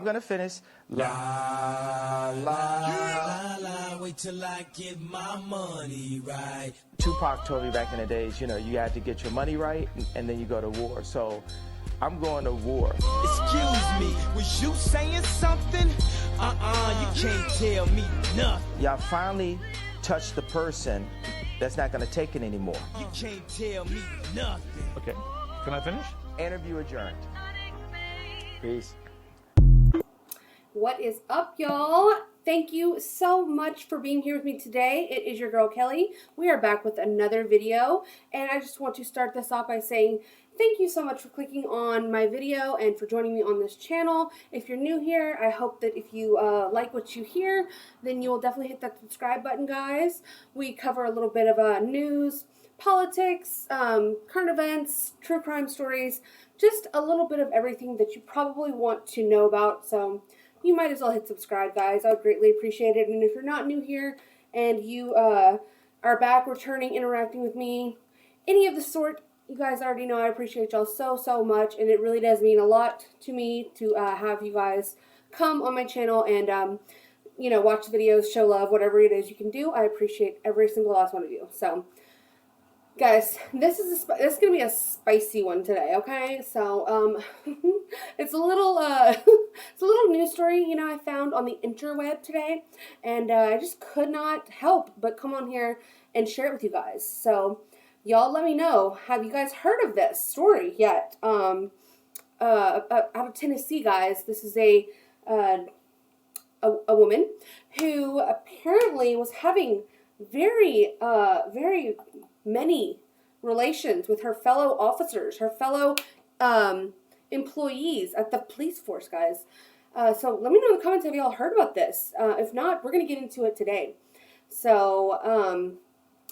I'm gonna finish. La la la, wait till I get my money right. Tupac told me back in the days, you know, you had to get your money right, and then you go to war. So I'm going to war. Excuse me, was you saying something? You can't tell me nothing. Y'all finally touched the person that's not gonna take it anymore. You can't tell me nothing. Okay, can I finish? Interview adjourned. Peace. What is up, y'all? Thank you so much for being here with me today. It is your girl, Kelly. We are back with another video, and I just want to start this off by saying thank you so much for clicking on my video and for joining me on this channel. If you're new here, I hope that if you like what you hear, then you will definitely hit that subscribe button, guys. We cover a little bit of news, politics, current events, true crime stories, just a little bit of everything that you probably want to know about. So you might as well hit subscribe, guys. I would greatly appreciate it. And if you're not new here and you are back, returning, interacting with me, any of the sort, you guys already know I appreciate y'all so much. And it really does mean a lot to me to have you guys come on my channel and, you know, watch videos, show love, whatever it is you can do. I appreciate every single last one of you. So, guys, this is gonna be a spicy one today, okay? So, it's a little it's a little news story, you know, I found on the interweb today, and I just could not help but come on here and share it with you guys. So, y'all, let me know. Have you guys heard of this story yet? Out of Tennessee, guys. This is a woman who apparently was having very many relations with her fellow officers, her fellow employees at the police force, guys. So let me know in the comments if y'all heard about this. If not, we're going to get into it today. So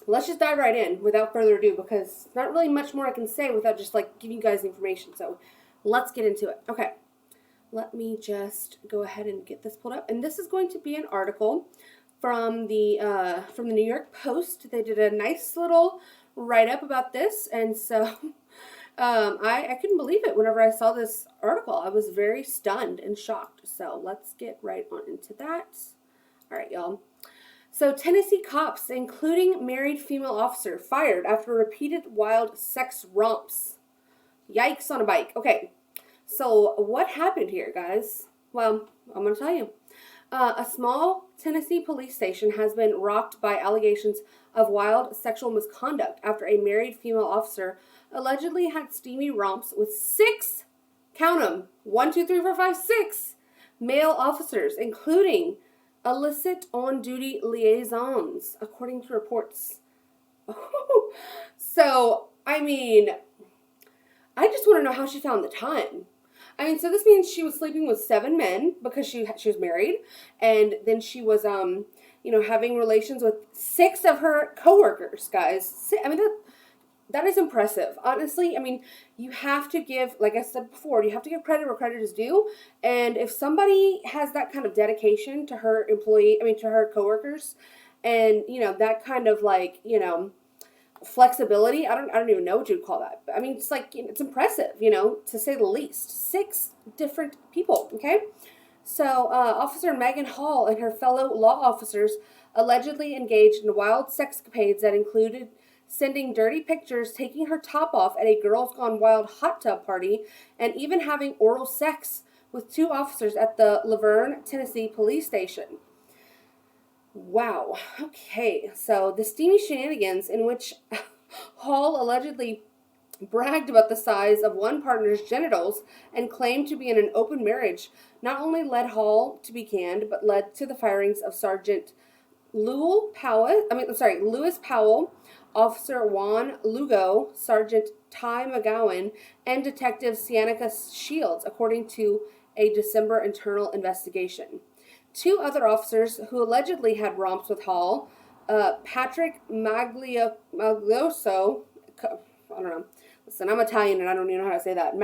let's just dive right in without further ado, because not really much more I can say without just like giving you guys information. So let's get into it. Okay, let me just go ahead and get this pulled up. And this is going to be an article from the New York Post. They did a nice little write-up about this, and so I couldn't believe it whenever I saw this article. I was very stunned and shocked. So let's get right on into that. All right, y'all. So Tennessee cops, including married female officer, fired after repeated wild sex romps. Yikes on a bike. Okay, so what happened here, guys? Well, I'm going to tell you. A small Tennessee police station has been rocked by allegations of wild sexual misconduct after a married female officer allegedly had steamy romps with 6, count them, 1, 2, 3, 4, 5, 6 male officers, including illicit on-duty liaisons, according to reports. So, I mean, I just want to know how she found the time. I mean, so this means she was sleeping with 7 men because she was married, and then she was, you know, having relations with 6 of her coworkers, guys. I mean, that is impressive. Honestly, I mean, you have to give, like I said before, you have to give credit where credit is due, and if somebody has that kind of dedication to her to her coworkers, and, you know, that kind of, like, you know, flexibility, I don't even know what you'd call that. But, I mean, it's like, you know, it's impressive, you know, to say the least. 6 different people, okay? So, Officer Megan Hall and her fellow law officers allegedly engaged in wild sexcapades that included sending dirty pictures, taking her top off at a Girls Gone Wild hot tub party, and even having oral sex with 2 officers at the Laverne, Tennessee police station. Wow. Okay, so the steamy shenanigans in which Hall allegedly bragged about the size of one partner's genitals and claimed to be in an open marriage not only led Hall to be canned, but led to the firings of Sergeant Lewis Powell, Officer Juan Lugo, Sergeant Ty McGowan, and Detective Sienna Shields, according to a December internal investigation. 2 other officers who allegedly had romps with Hall, Patrick Maglioso, I don't know. Listen, I'm Italian and I don't even know how to say that.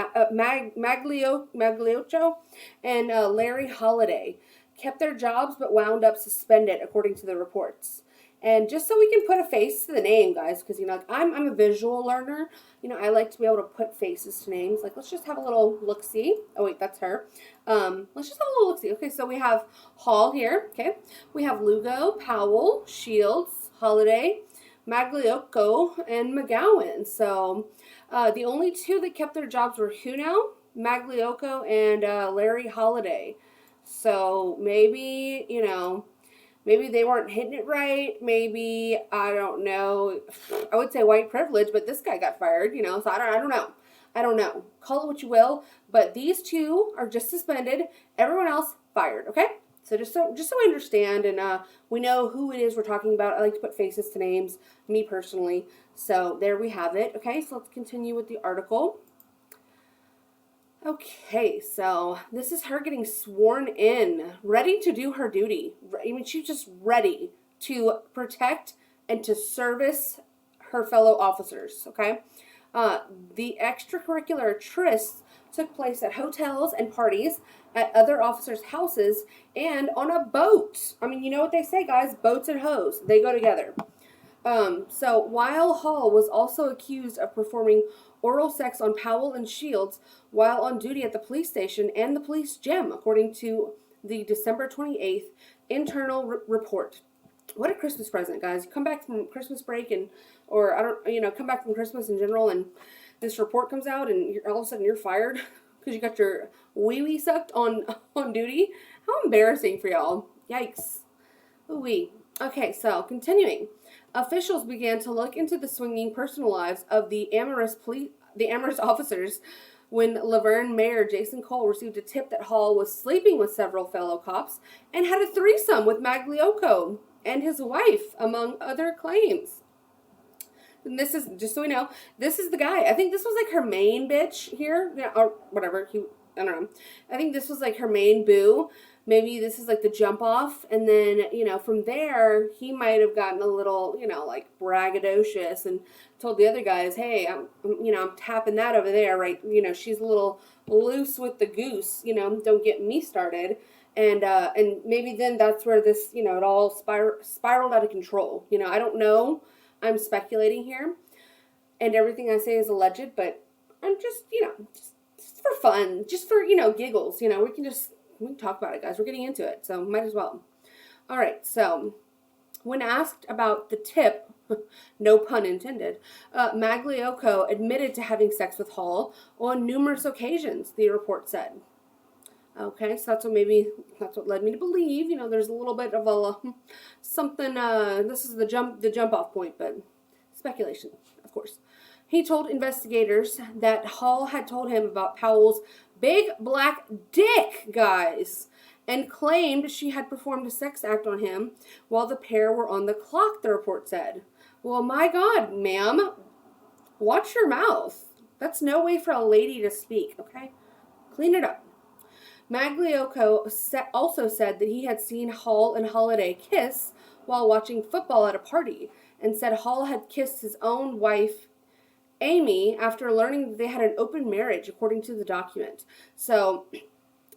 Magliocho and Larry Holiday kept their jobs but wound up suspended, according to the reports. And just so we can put a face to the name, guys, because, you know, like, I'm a visual learner. You know, I like to be able to put faces to names. Like, let's just have a little look-see. Oh, wait, that's her. Let's just have a little look-see. Okay, so we have Hall here, okay? We have Lugo, Powell, Shields, Holiday, Magliocco, and McGowan. So the only two that kept their jobs were who now? Magliocco and Larry Holiday. So maybe, you know, maybe they weren't hitting it right. Maybe, I don't know. I would say white privilege, but this guy got fired, you know, so I don't know. I don't know. Call it what you will, but these two are just suspended. Everyone else fired, okay? So just so we understand and we know who it is we're talking about. I like to put faces to names, me personally. So there we have it. Okay, so let's continue with the article. Okay, so this is her getting sworn in, ready to do her duty. I mean, she's just ready to protect and to service her fellow officers, okay? The extracurricular trysts took place at hotels and parties, at other officers' houses, and on a boat. I mean, you know what they say, guys, boats and hoes, they go together. So while Hall was also accused of performing oral sex on Powell and Shields while on duty at the police station and the police gym, according to the December 28th internal report. What a Christmas present, guys. Come back from Christmas break or I don't, you know, come back from Christmas in general and this report comes out and all of a sudden you're fired because you got your wee-wee sucked on duty. How embarrassing for y'all. Yikes. Ooh-wee. Okay, so continuing. Officials began to look into the swinging personal lives of the Amherst officers when Laverne Mayor Jason Cole received a tip that Hall was sleeping with several fellow cops and had a threesome with Magliocco and his wife, among other claims. And this is, just so we know, this is the guy. I think this was like her main bitch here, or whatever. I don't know. I think this was like her main boo. Maybe this is like the jump off. And then, you know, from there, he might have gotten a little, you know, like braggadocious and told the other guys, hey, I'm tapping that over there, right? You know, she's a little loose with the goose, you know, don't get me started. And maybe then that's where this, you know, it all spiraled out of control. You know, I don't know. I'm speculating here. And everything I say is alleged, but I'm just, you know, just for fun, just for, you know, giggles, you know, we can talk about it, guys. We're getting into it, so might as well. All right, so when asked about the tip, no pun intended, Magliocco admitted to having sex with Hall on numerous occasions, the report said. Okay, so that's what led me to believe, you know, there's a little bit of a something, this is the jump off point, but speculation, of course. He told investigators that Hall had told him about Powell's big black dick, guys, and claimed she had performed a sex act on him while the pair were on the clock, the report said. Well, my God, ma'am, watch your mouth. That's no way for a lady to speak, okay? Clean it up. Magliocco also said that he had seen Hall and Holiday kiss while watching football at a party, and said Hall had kissed his own wife, Amy, after learning that they had an open marriage, according to the document. So,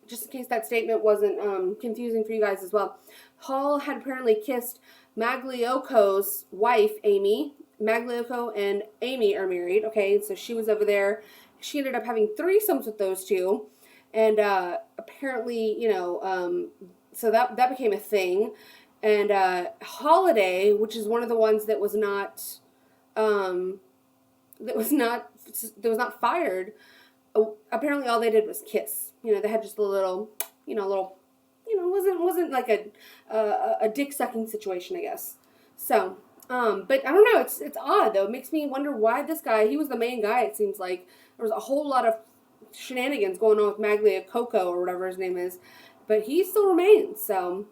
just in case that statement wasn't confusing for you guys as well, Hall had apparently kissed Magliocco's wife, Amy. Magliocco and Amy are married, okay, so she was over there. She ended up having threesomes with those two, and apparently, you know, so that became a thing. And Holiday, which is one of the ones that was not fired, apparently all they did was kiss. You know, they had just a little, wasn't like a dick sucking situation, I guess. So, but I don't know, it's odd though. It makes me wonder why this guy, he was the main guy, it seems like. There was a whole lot of shenanigans going on with Magliocco or whatever his name is, but he still remains. So,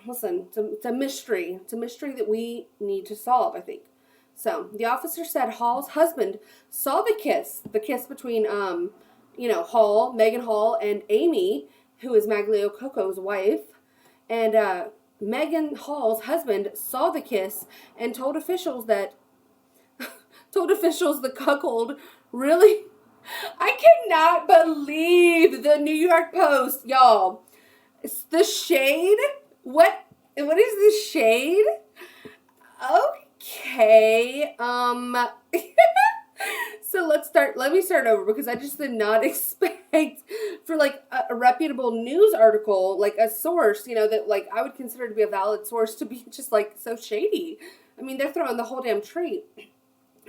listen, it's a mystery. It's a mystery that we need to solve, I think. So, the officer said Hall's husband saw the kiss between, Hall, Megan Hall, and Amy, who is Magliocco's wife. And Megan Hall's husband saw the kiss and told officials the cuckold really... I cannot believe the New York Post, y'all. It's the shade? What is this shade? Okay. So let me start over because I just did not expect for like a reputable news article, like a source, that like I would consider to be a valid source to be just like so shady. I mean, they're throwing the whole damn tree.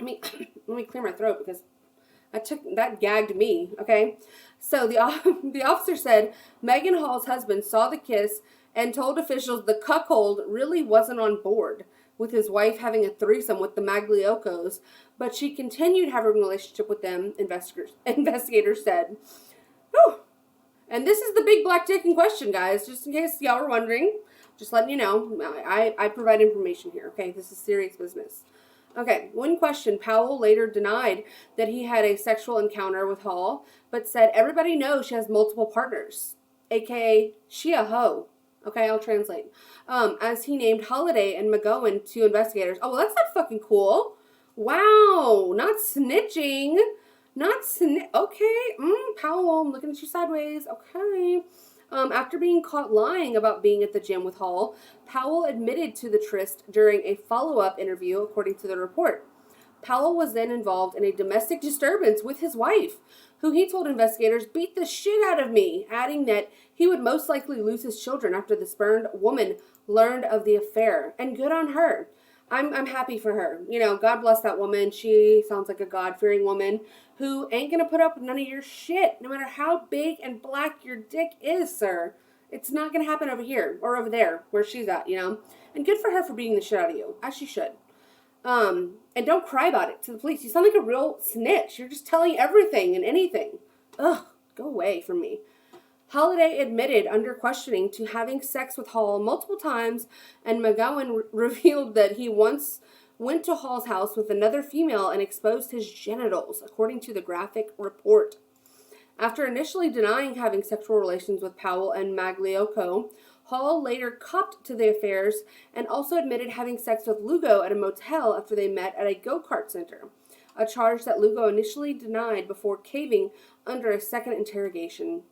I mean, let me clear my throat because that gagged me. Okay. So the officer said Megan Hall's husband saw the kiss and told officials the cuckold really wasn't on board with his wife having a threesome with the Magliocos, but she continued having a relationship with them, investigators said. Whew. And this is the big black dick in question, guys, just in case y'all were wondering. Just letting you know, I provide information here, okay? This is serious business. Okay, when questioned, Powell later denied that he had a sexual encounter with Hall, but said everybody knows she has multiple partners, aka she a hoe. Okay, I'll translate. As he named Holiday and McGowan to investigators. Oh, well, that's not fucking cool. Wow, not snitching. Okay, Powell, I'm looking at you sideways. Okay. After being caught lying about being at the gym with Hall, Powell admitted to the tryst during a follow-up interview, according to the report. Powell was then involved in a domestic disturbance with his wife, who he told investigators beat the shit out of me, adding that he would most likely lose his children after the spurned woman learned of the affair. And good on her. I'm happy for her. God bless that woman. She sounds like a God-fearing woman who ain't gonna put up with none of your shit, no matter how big and black your dick is, sir. It's not gonna happen over here or over there where she's at, And good for her for beating the shit out of you, as she should. And don't cry about it to the police. You sound like a real snitch. You're just telling everything and anything. Ugh, go away from me. Holiday admitted under questioning to having sex with Hall multiple times, and McGowan revealed that he once went to Hall's house with another female and exposed his genitals, according to the graphic report. After initially denying having sexual relations with Powell and Magliocco, Hall later copped to the affairs and also admitted having sex with Lugo at a motel after they met at a go-kart center, a charge that Lugo initially denied before caving under a second interrogation.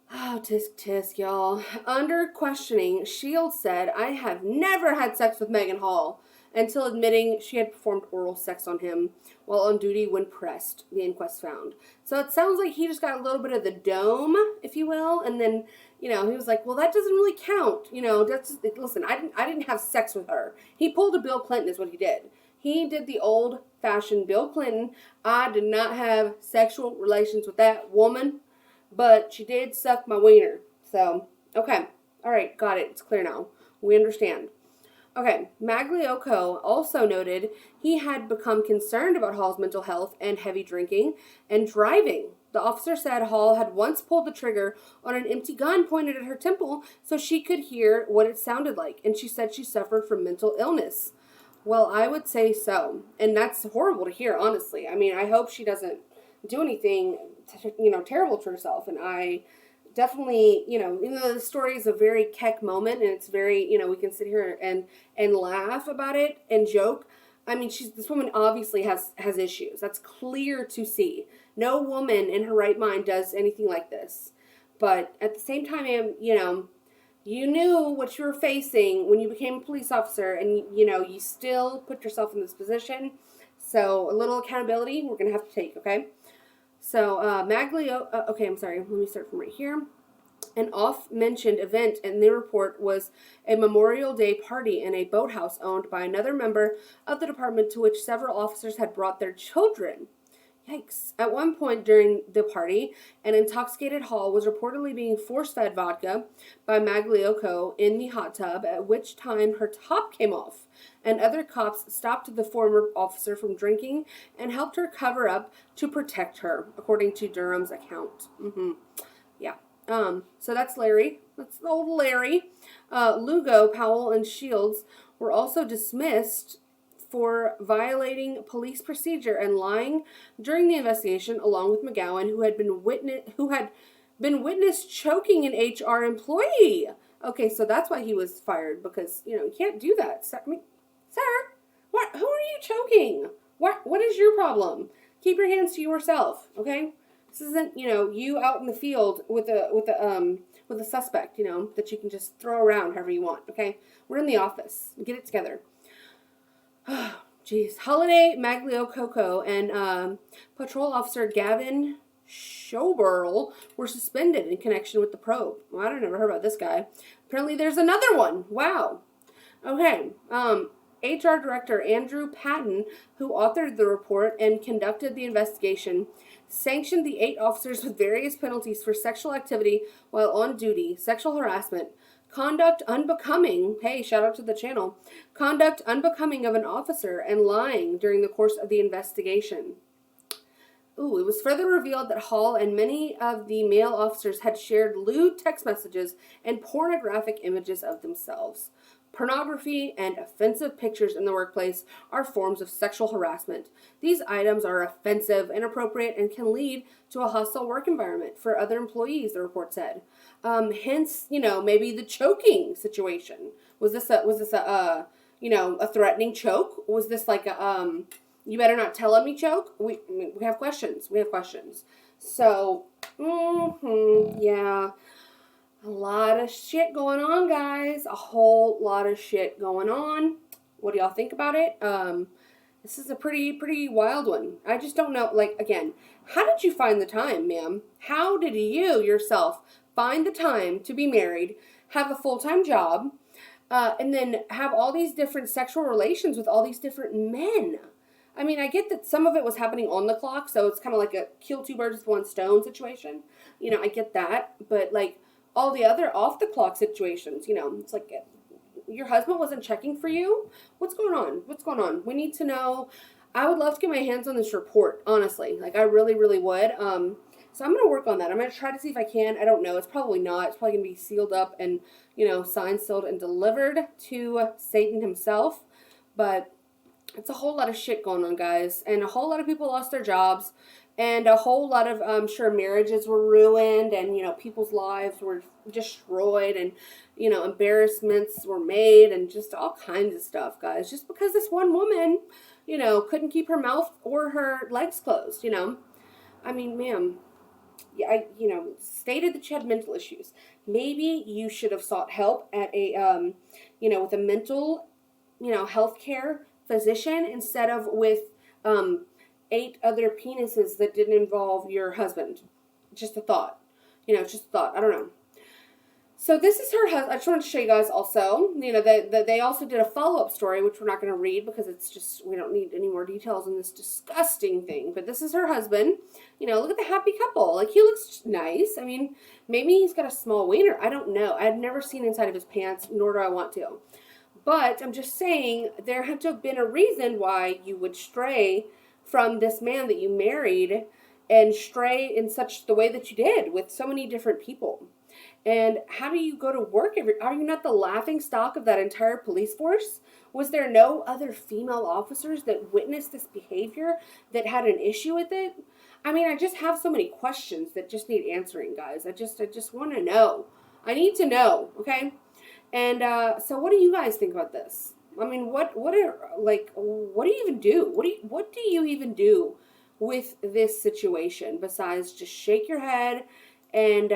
Oh, tisk tisk, y'all. Under questioning, Shields said, I have never had sex with Megan Hall, until admitting she had performed oral sex on him while on duty when pressed, the inquest found. So it sounds like he just got a little bit of the dome, if you will, and then, he was like, well, that doesn't really count. Listen, I didn't have sex with her. He pulled a Bill Clinton is what he did. He did the old-fashioned Bill Clinton. I did not have sexual relations with that woman, but she did suck my wiener. So, okay. All right, got it. It's clear now. We understand. Okay, Magliocco also noted he had become concerned about Hall's mental health and heavy drinking and driving. The officer said Hall had once pulled the trigger on an empty gun pointed at her temple so she could hear what it sounded like, and she said she suffered from mental illness. Well, I would say so, and that's horrible to hear, honestly. I mean, I hope she doesn't do anything, terrible to herself, and I definitely, even though the story is a very keck moment and it's very, we can sit here and laugh about it and joke. I mean, this woman obviously has issues. That's clear to see. No woman in her right mind does anything like this. But at the same time, you knew what you were facing when you became a police officer, and you still put yourself in this position. So a little accountability we're going to have to take, okay? So, okay, I'm sorry. Let me start from right here. An oft-mentioned event in the report was a Memorial Day party in a boathouse owned by another member of the department to which several officers had brought their children. Yikes. At one point during the party, an intoxicated Hall was reportedly being force-fed vodka by Magliocco in the hot tub, at which time her top came off, and other cops stopped the former officer from drinking and helped her cover up to protect her, according to Durham's account. Yeah. So that's Larry. That's old Larry. Lugo, Powell, and Shields were also dismissed for violating police procedure and lying during the investigation, along with McGowan, who had been witnessed choking an HR employee. Okay, so that's why he was fired, because you can't do that. Sir, what? Who are you choking? What is your problem? Keep your hands to yourself, okay? This isn't, you out in the field with a suspect, that you can just throw around however you want, okay? We're in the office. Get it together. Oh, jeez. Holiday Maglio-Coco and Patrol Officer Gavin Schoberl were suspended in connection with the probe. Well, I don't never heard about this guy. Apparently there's another one. Wow. Okay. HR Director Andrew Patton, who authored the report and conducted the investigation, sanctioned the 8 officers with various penalties for sexual activity while on duty, sexual harassment, conduct unbecoming, hey, shout out to the channel, conduct unbecoming of an officer, and lying during the course of the investigation. Ooh, it was further revealed that Hall and many of the male officers had shared lewd text messages and pornographic images of themselves. Pornography and offensive pictures in the workplace are forms of sexual harassment. These items are offensive, inappropriate, and can lead to a hostile work environment for other employees, the report said. Hence, maybe the choking situation. Was this a threatening choke? Was this like a, you better not tell on me choke? We have questions. So, yeah. A lot of shit going on, guys. A whole lot of shit going on. What do y'all think about it? This is a pretty wild one. I just don't know. Like, again, how did you find the time, ma'am? How did you yourself find the time to be married, have a full-time job, and then have all these different sexual relations with all these different men? I mean, I get that some of it was happening on the clock, so it's kind of like a kill 2 birds with 1 stone situation. I get that. But, like, all the other off-the-clock situations, it's like your husband wasn't checking for you. What's going on? We need to know. I would love to get my hands on this report, honestly. Like, I really, really would. So I'm going to work on that. I'm going to try to see if I can. I don't know. It's probably not. It's probably going to be sealed up and, signed, sealed, and delivered to Satan himself. But it's a whole lot of shit going on, guys. And a whole lot of people lost their jobs. And a whole lot of, I'm sure, marriages were ruined. And, people's lives were destroyed. And, embarrassments were made. And just all kinds of stuff, guys. Just because this one woman, couldn't keep her mouth or her legs closed, I mean, ma'am. Yeah, stated that she had mental issues. Maybe you should have sought help at a, with a mental, healthcare physician instead of with 8 other penises that didn't involve your husband. Just a thought. Just a thought. I don't know. So this is her husband. I just wanted to show you guys also, they also did a follow-up story, which we're not going to read because it's just, we don't need any more details on this disgusting thing. But this is her husband. Look at the happy couple. Like, he looks nice. I mean, maybe he's got a small wiener. I don't know. I've never seen inside of his pants, nor do I want to. But I'm just saying, there had to have been a reason why you would stray from this man that you married and stray in such the way that you did with so many different people. And how do you go to work are you not the laughing stock of that entire police force? Was there no other female officers that witnessed this behavior that had an issue with it? I mean, I just have so many questions that just need answering, guys. I just want to know. I need to know, okay? And so what do you guys think about this? I mean, what do you even do? What do you even do with this situation besides just shake your head and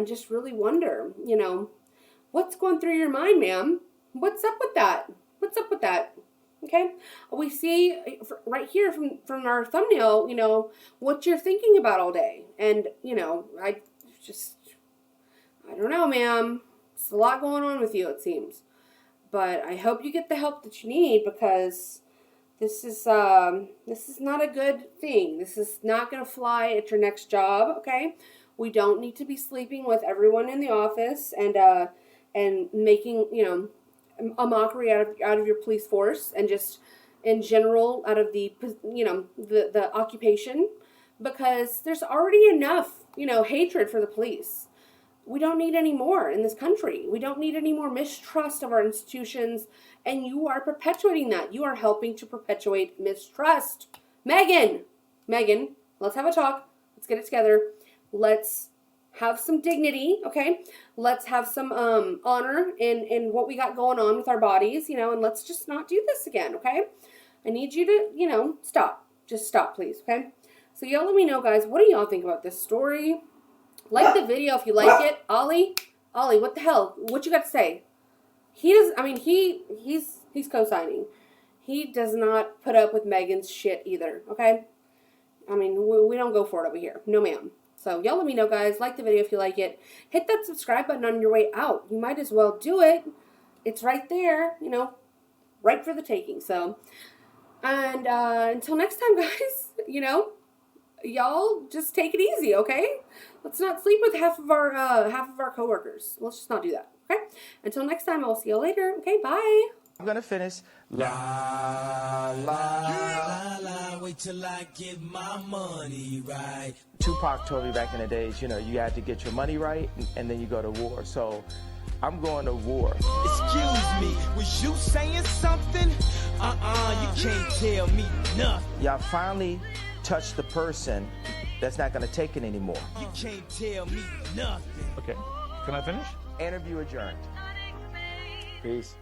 just really wonder, what's going through your mind, ma'am? What's up with that? Okay, we see right here from our thumbnail, what you're thinking about all day, and I don't know, ma'am. It's a lot going on with you, it seems, but I hope you get the help that you need because this is not a good thing. This is not going to fly at your next job. Okay. We don't need to be sleeping with everyone in the office and making, a mockery out of your police force and just in general out of the occupation, because there's already enough, hatred for the police. We don't need any more in this country. We don't need any more mistrust of our institutions, and you are perpetuating that. You are helping to perpetuate mistrust. Megan, let's have a talk. Let's get it together. Let's have some dignity, okay? Let's have some honor in what we got going on with our bodies, and let's just not do this again, okay? I need you to, stop. Just stop, please, okay? So y'all let me know, guys, what do y'all think about this story? Like the video if you like it. Ollie, what the hell? What you got to say? He does. I mean, he's co-signing. He does not put up with Megan's shit either. Okay. I mean, we don't go for it over here. No, ma'am. So y'all let me know, guys. Like the video if you like it. Hit that subscribe button on your way out. You might as well do it. It's right there. You know, right for the taking. So, and until next time, guys. You know, y'all just take it easy, okay? Let's not sleep with half of our coworkers. Let's just not do that, okay? Until next time, I'll see you later. Okay, bye. I'm gonna finish. La la la, wait till I get my money right. Tupac told me back in the days, you know, you had to get your money right, and then you go to war. So I'm going to war. Excuse me, was you saying something? You can't tell me nothing. Y'all finally touched the person that's not gonna take it anymore. You can't tell me nothing. Okay, can I finish? Interview adjourned. Peace.